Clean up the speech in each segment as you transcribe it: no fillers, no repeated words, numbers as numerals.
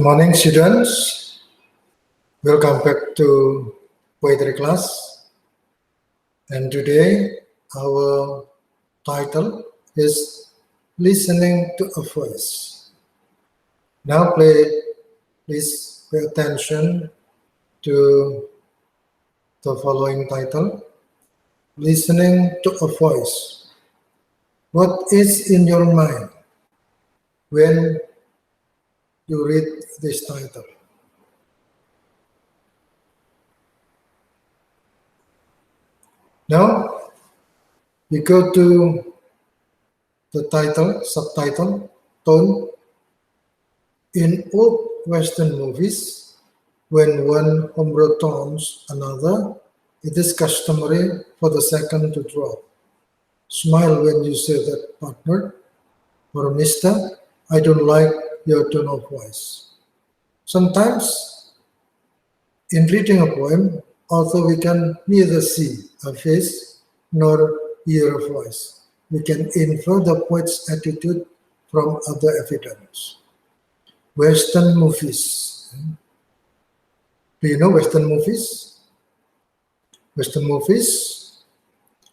morning, students. Welcome back to poetry class. And today, our title is Listening to a Voice. Now, please pay attention to the following title, Listening to a Voice. What is in your mind when you read this title? Now, we go to the subtitle, tone. In old Western movies, when one hero taunts another, it is customary for the second to drop. Smile when you say that, partner, or mister, I don't like your tone of voice. Sometimes, in reading a poem, although we can neither see a face nor hear a voice, we can infer the poet's attitude from other evidence. Western movies. Do you know Western movies? Western movies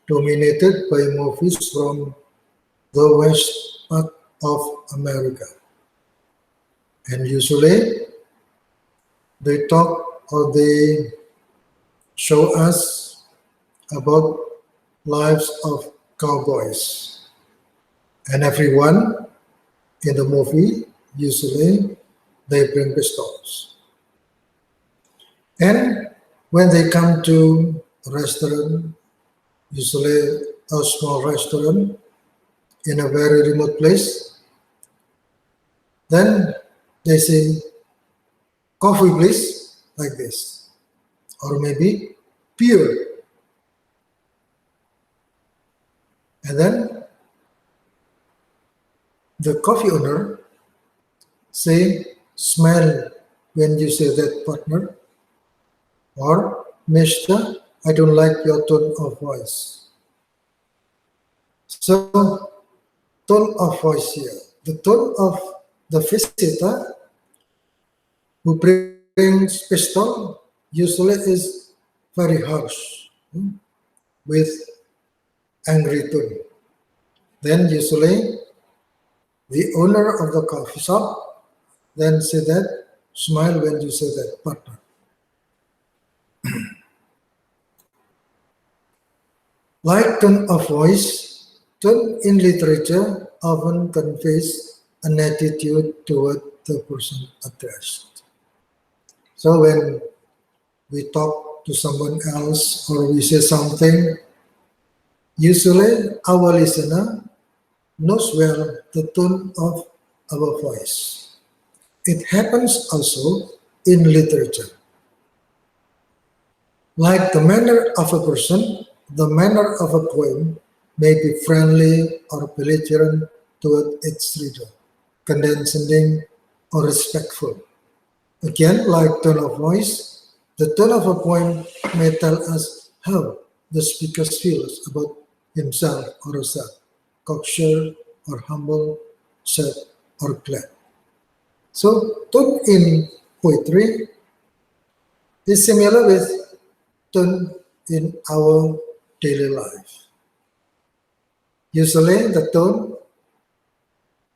dominated by movies from the west part of America. And usually they talk or they show us about lives of cowboys. And everyone in the movie, usually they bring pistols. And when they come to a restaurant, usually a small restaurant in a very remote place, then they say, coffee please, like this. Or maybe beer. And then the coffee owner say, smell when you say that, partner. Or, mister, I don't like your tone of voice. So, tone of voice here. The tone of the visitor who brings pistol usually is very harsh, with angry tone. Then usually the owner of the coffee shop then say that, smile when you say that, partner. Like tone of voice, tone in literature often conveys an attitude toward the person addressed. So when we talk to someone else or we say something, usually our listener knows well the tone of our voice. It happens also in literature. Like the manner of a person, the manner of a poem may be friendly or belligerent toward its reader, condescending or respectful. Again, like tone of voice, the tone of a poem may tell us how the speaker feels about himself or herself, cocksure or humble, sad or glad. So, tone in poetry is similar with tone in our daily life. Usually, the tone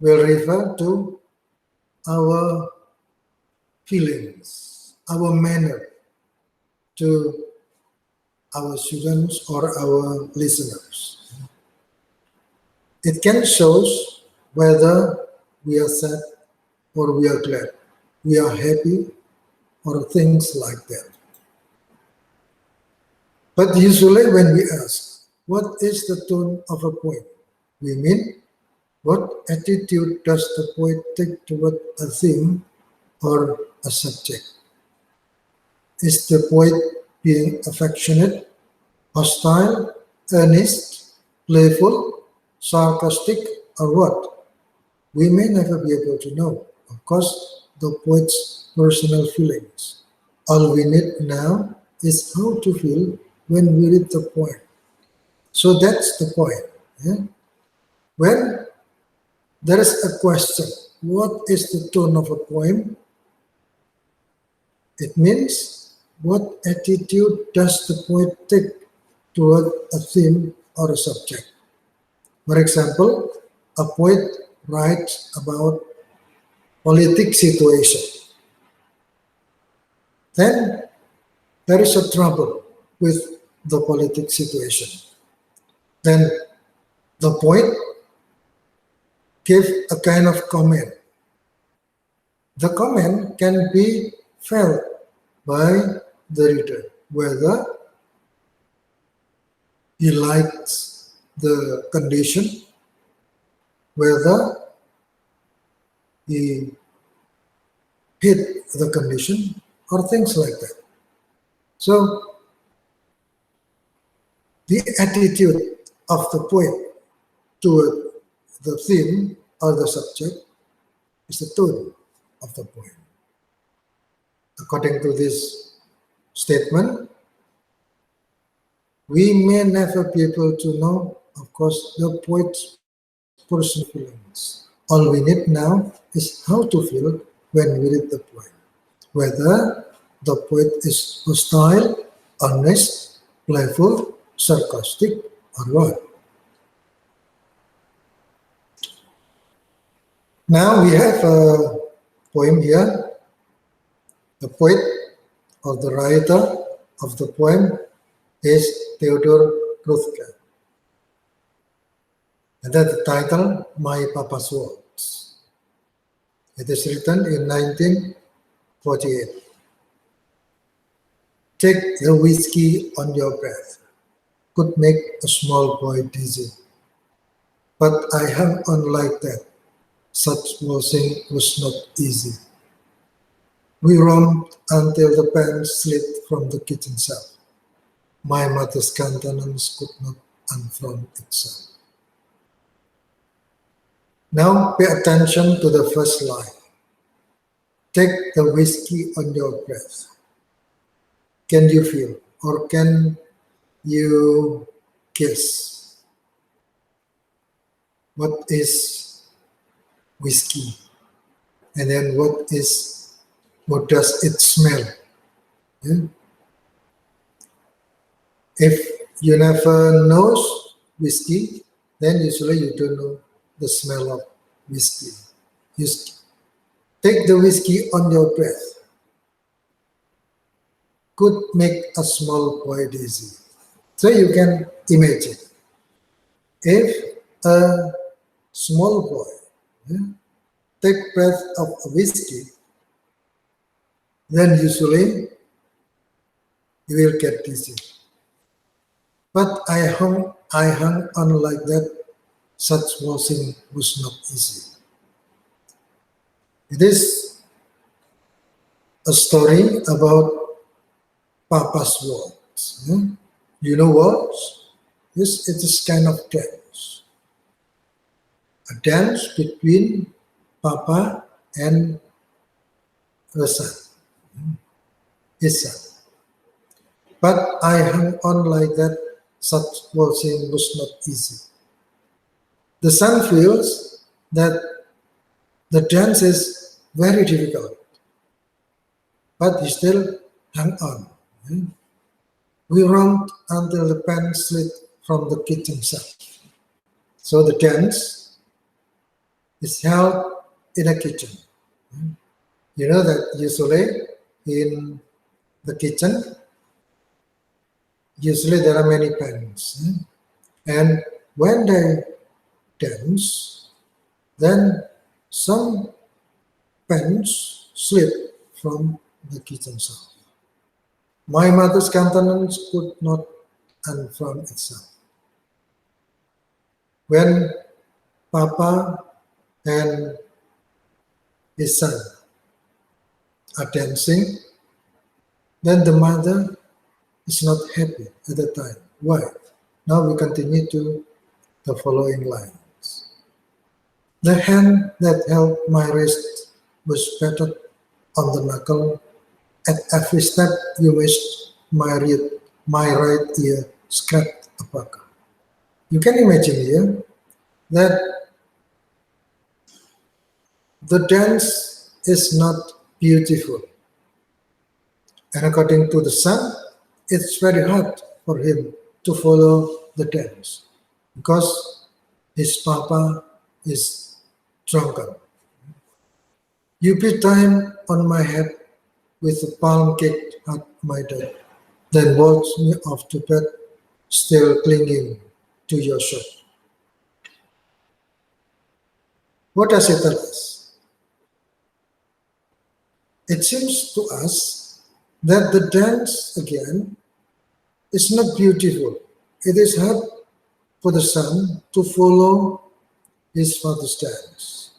will refer to our feelings, our manner to our students or our listeners. It can show whether we are sad or we are glad, we are happy or things like that. But usually when we ask, what is the tone of a poem? We mean, what attitude does the poet take toward a theme or a subject? Is the poet being affectionate, hostile, earnest, playful, sarcastic, or what? We may never be able to know, of course, the poet's personal feelings. All we need now is how to feel when we read the poem. So that's the point. Yeah? When there is a question, what is the tone of a poem? It means what attitude does the poet take toward a theme or a subject. For example, a poet writes about politic situation. Then there is a trouble with the politic situation. Then the poet gives a kind of comment. The comment can be felt by the reader, whether he likes the condition, whether he hate the condition, or things like that. So the attitude of the poet toward the theme or the subject is the tone of the poem. According to this statement, we may never be able to know, of course, the poet's personal feelings. All we need now is how to feel when we read the poem. Whether the poet is hostile, honest, playful, sarcastic, or what. Now we have a poem here. The poet or the writer of the poem is Theodore Rothko. And that's the title, My Papa's Words. It is written in 1948. Take the whiskey on your breath, could make a small boy dizzy. But I hung on like that. Such waltzing was not easy. We romped until the pan slid from the kitchen shelf. My mother's countenance could not unfrown itself. Now pay attention to the first line. Take the whiskey on your breath. Can you feel or can you guess what is whiskey? And then what does it smell? Yeah? If you never know whiskey, then usually you don't know the smell of whiskey. Take the whiskey on your breath. Could make a small boy dizzy. So you can imagine, if a small boy take breath of a whiskey, then usually he will get dizzy. But I hung on like that. Such waltzing was not easy. It is a story about Papa's words. You know words? Yes, it is kind of dance. A dance between Papa and her son, his son. But I hung on like that. Such waltzing was not easy. The son feels that the dance is very difficult, but he still hung on. We romped until the pan slid from the kitchen shelf. So the dance is held in a kitchen. You know that usually in the kitchen, usually there are many pans. And when they dance, then some pans slip from the kitchen shelf. My mother's countenance could not unfrown itself. When Papa and his son are dancing, then the mother is not happy at the time. Why? Now we continue to the following lines. The hand that held my wrist was battered on the knuckle. At every step you missed, my right ear scraped a pucker. You can imagine here that the dance is not beautiful. And according to the son, it's very hard for him to follow the dance because his papa is drunken. You beat time on my head with a palm cake at my dad, then walked me off to bed, still clinging to your shirt. What does it tell us? It seems to us that the dance again is not beautiful. It is hard for the son to follow his father's dance.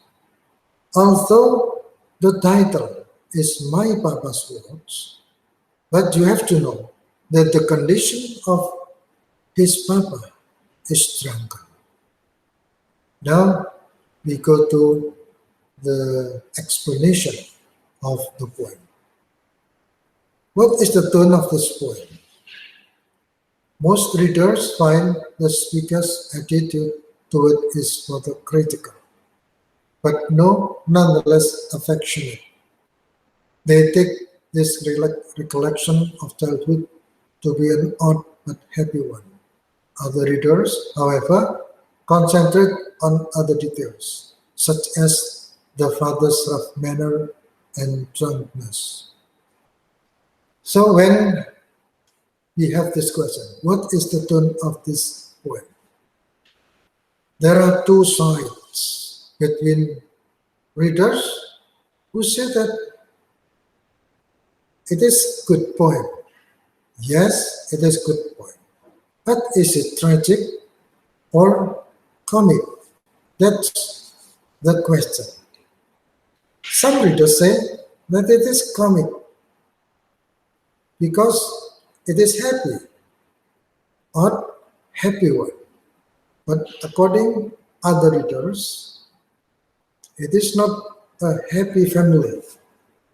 Although the title is My Papa's Words, but you have to know that the condition of his papa is drunken. Now we go to the explanation of the poem. What is the tone of this poem? Most readers find the speaker's attitude toward his father critical, but nonetheless affectionate. They take this recollection of childhood to be an odd but happy one. Other readers, however, concentrate on other details, such as the father's rough manner and drunkenness. So when we have this question, what is the tone of this poem? There are two sides between readers who say that it is good poem. Yes, it is good poem. But is it tragic or comic? That's the question. Some readers say that it is comic because it is happy or happy one. But according other readers, it is not a happy family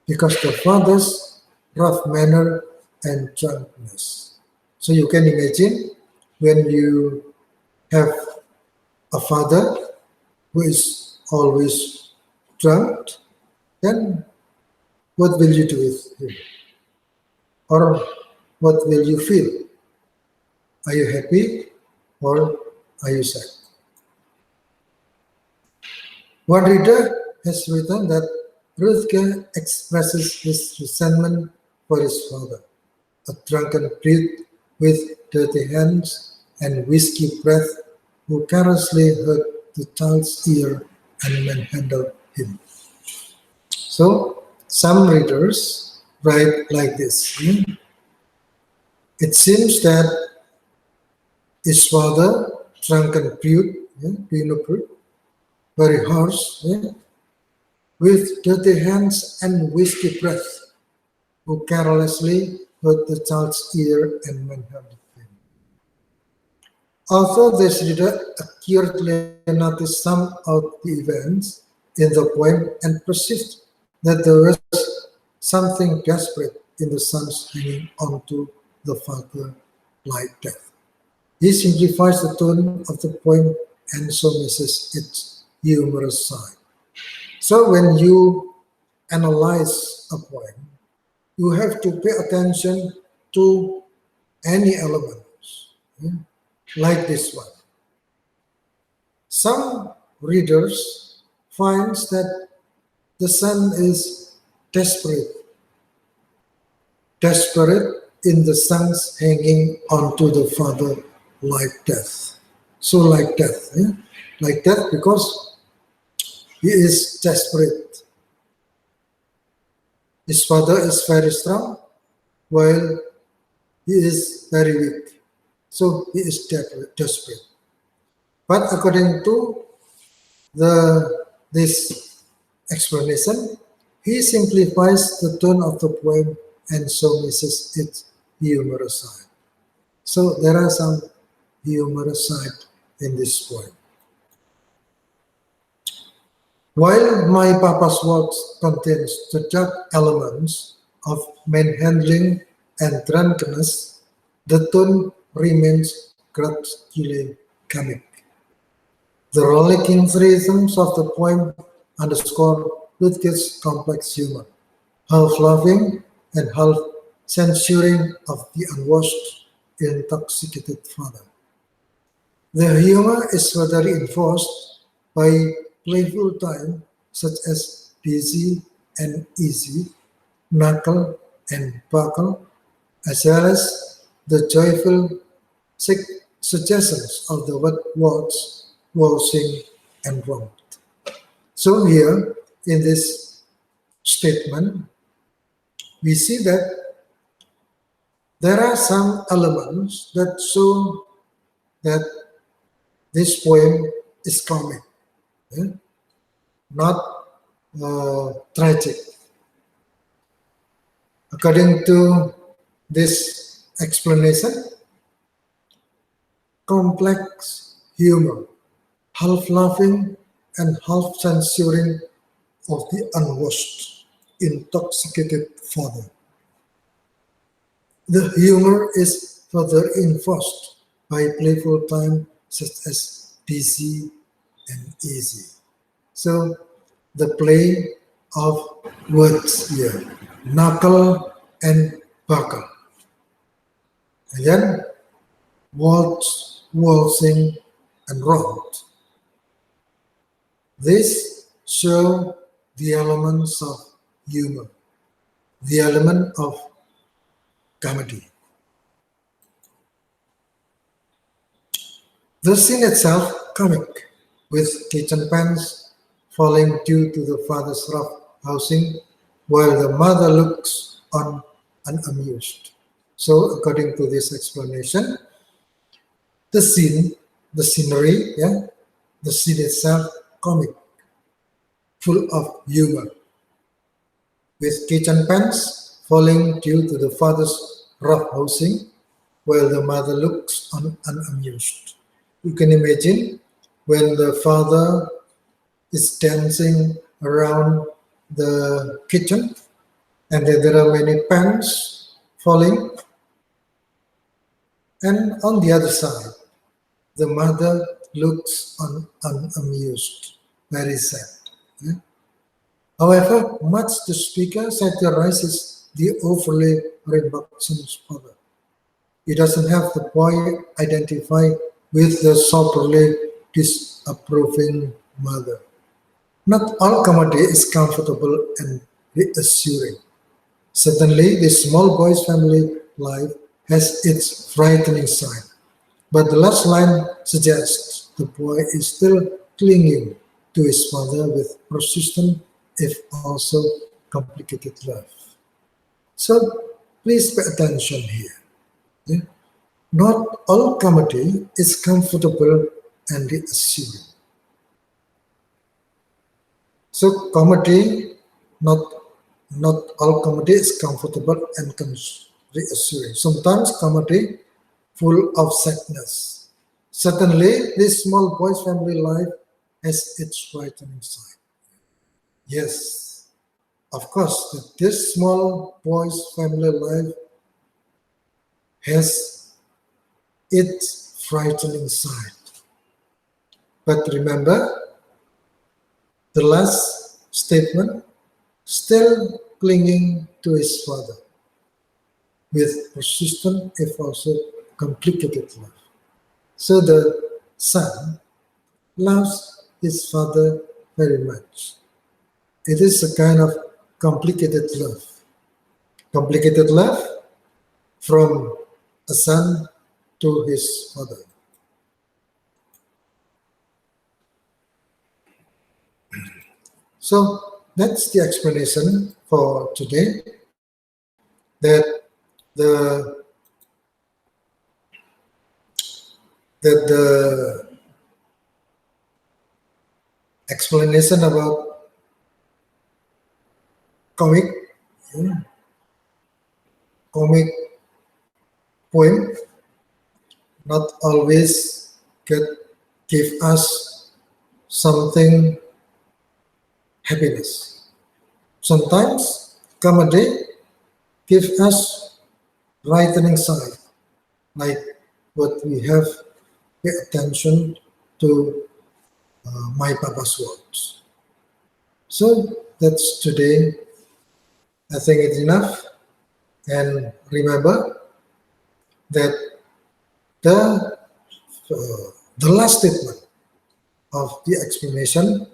because the father's rough manner and drunkenness. So you can imagine when you have a father who is always drunk, then what will you do with him? Or what will you feel? Are you happy or are you sad? One reader has written that Rutger expresses his resentment for his father, a drunken priest with dirty hands and whiskey breath who carelessly hurt the child's ear and manhandled him. So some readers write like this. It seems that his father, drunken brute, very harsh, with dirty hands and whiskey breath, who carelessly hurt the child's ear and manhandled him. Although this reader accurately noticed some of the events in the poem and perceived that there was something desperate in the son's hanging on to the father like death, he simplifies the tone of the poem and so misses its humorous side. So when you analyze a poem, you have to pay attention to any elements, like this one. Some readers find that the son is desperate in the son's hanging onto the father like death. So like death, like death because he is desperate. His father is very strong while he is very weak. So he is desperate. But according to this explanation, he simplifies the tone of the poem and so misses its humorous side. So there are some humorous side in this poem. While My Papa's Works contains the dark elements of manhandling and drunkenness, the tone remains gracefully comic. The rollicking rhythms of the poem underscore Lutger's complex humor, half laughing and half censuring of the unwashed, intoxicated father. The humor is further reinforced by playful time such as busy and easy, knuckle and buckle, as well as the joyful suggestions of the word words, waltzing and romp. So here in this statement, we see that there are some elements that show that this poem is comic, yeah, not tragic. According to this explanation, complex humor, half laughing and half censuring of the unwashed, intoxicated father. The humor is further enforced by playful time such as busy and easy. So the play of words here, knuckle and buckle. And then waltz, waltzing and romp. This show the elements of humor, the element of comedy. The scene itself comic, with kitchen pans falling due to the father's rough housing, while the mother looks on unamused. So, according to this explanation, the scene, the scenery, yeah, the scene itself comic, full of humor, with kitchen pans falling due to the father's rough housing, while the mother looks on unamused. You can imagine when the father is dancing around the kitchen and then there are many pans falling, and on the other side, the mother looks on unamused, very sad. Yeah? However, much the speaker satirizes the overly rebuxen's father. He doesn't have the boy identify with the soberly disapproving mother. Not all comedy is comfortable and reassuring. Certainly, the small boy's family life has its frightening side. But the last line suggests the boy is still clinging to his father with persistent, if also complicated love. So please pay attention here. Yeah? Not all comedy is comfortable and reassuring. So comedy, not all comedy is comfortable and reassuring. Sometimes comedy full of sadness. Certainly, this small boy's family life has its frightening side. Yes, of course, that this small boy's family life has its frightening side. But remember, the last statement, still clinging to his father with persistent, if also complicated love. So the son loves his father very much. It is a kind of complicated love. Complicated love from a son to his father. So that's the explanation for today, that the explanation about comic, comic poem not always give us something happiness. Sometimes comedy gives us brightening side, like what we have pay attention to my papa's words. So that's today. I think it's enough. And remember that the last statement of the explanation,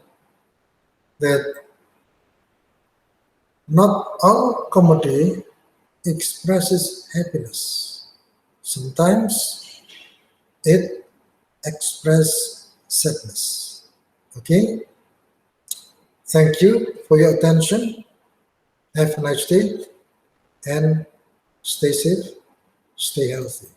that not all comedy expresses happiness. Sometimes it expresses sadness. Okay? Thank you for your attention. Have a nice day and stay safe, stay healthy.